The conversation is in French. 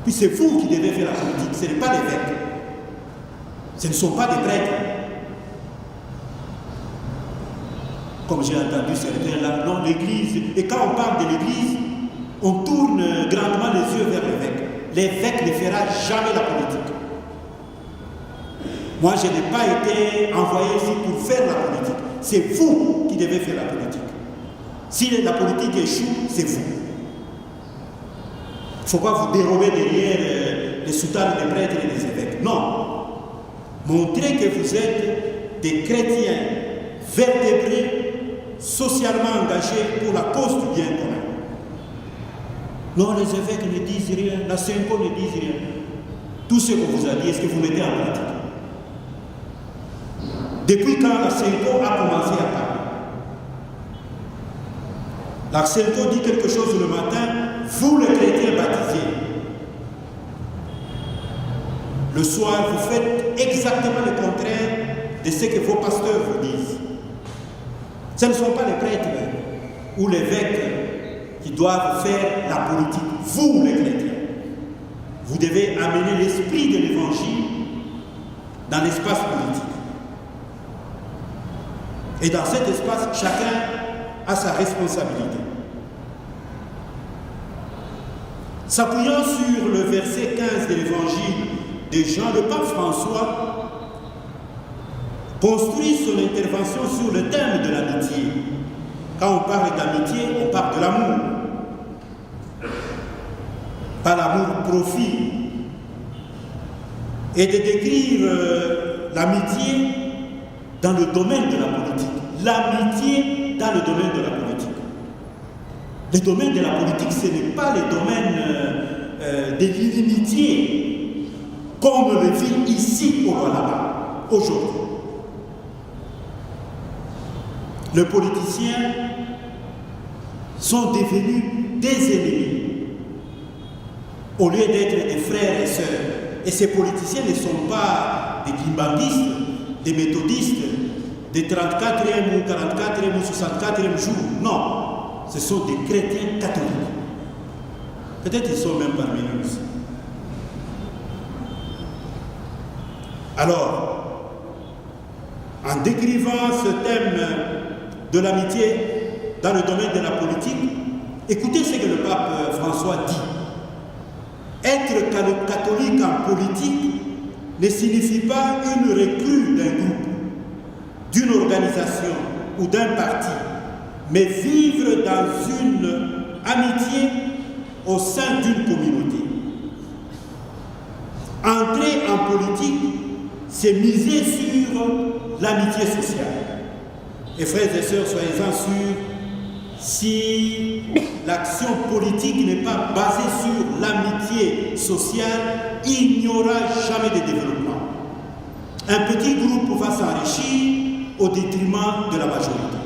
Puis c'est vous qui devez faire la politique, ce n'est pas l'évêque. Ce ne sont pas des prêtres. Comme j'ai entendu certains là, non, l'Église. Et quand on parle de l'Église, on tourne grandement les yeux vers l'évêque. L'évêque ne fera jamais la politique. Moi, je n'ai pas été envoyé ici pour faire la politique. C'est vous qui devez faire la politique. Si la politique échoue, c'est vous. Il ne faut pas vous dérober derrière les soutanes des prêtres et des évêques. Non. Montrez que vous êtes des chrétiens vertébrés, socialement engagés pour la cause du bien commun. Non, les évêques ne disent rien, la Senko ne dit rien. Tout ce qu'on vous a dit, est-ce que vous mettez en pratique? Depuis quand la Senko a commencé à parler? La Senko dit quelque chose le matin, vous les chrétiens baptisés. Le soir, vous faites exactement le contraire de ce que vos pasteurs vous disent. Ce ne sont pas les prêtres ou l'évêque qui doivent faire la politique. Vous, les chrétiens, vous devez amener l'esprit de l'évangile dans l'espace politique. Et dans cet espace, chacun a sa responsabilité. S'appuyant sur le verset 15 de l'évangile de Jean, le pape François construit son intervention sur le thème de l'amitié. Quand on parle d'amitié, on parle de l'amour. Pas l'amour-profit. Et de décrire l'amitié dans le domaine de la politique. L'amitié dans le domaine de la politique. Le domaine de la politique, ce n'est pas le domaine de l'inimitié, comme le vit ici au là-bas, aujourd'hui. Les politiciens sont devenus des ennemis, au lieu d'être des frères et sœurs. Et ces politiciens ne sont pas des guimbandistes, des méthodistes, des 34e ou 44e ou 64e jour. Non, ce sont des chrétiens catholiques. Peut-être qu'ils sont même parmi nous aussi. Alors, en décrivant ce thème de l'amitié dans le domaine de la politique, écoutez ce que le pape François dit. Être catholique en politique ne signifie pas une recrue d'un groupe, d'une organisation ou d'un parti, mais vivre dans une amitié au sein d'une communauté. Entrer en politique, c'est miser sur l'amitié sociale. Et frères et sœurs, soyez-en sûrs, si l'action politique n'est pas basée sur l'amitié sociale, il n'y aura jamais de développement. Un petit groupe va s'enrichir au détriment de la majorité.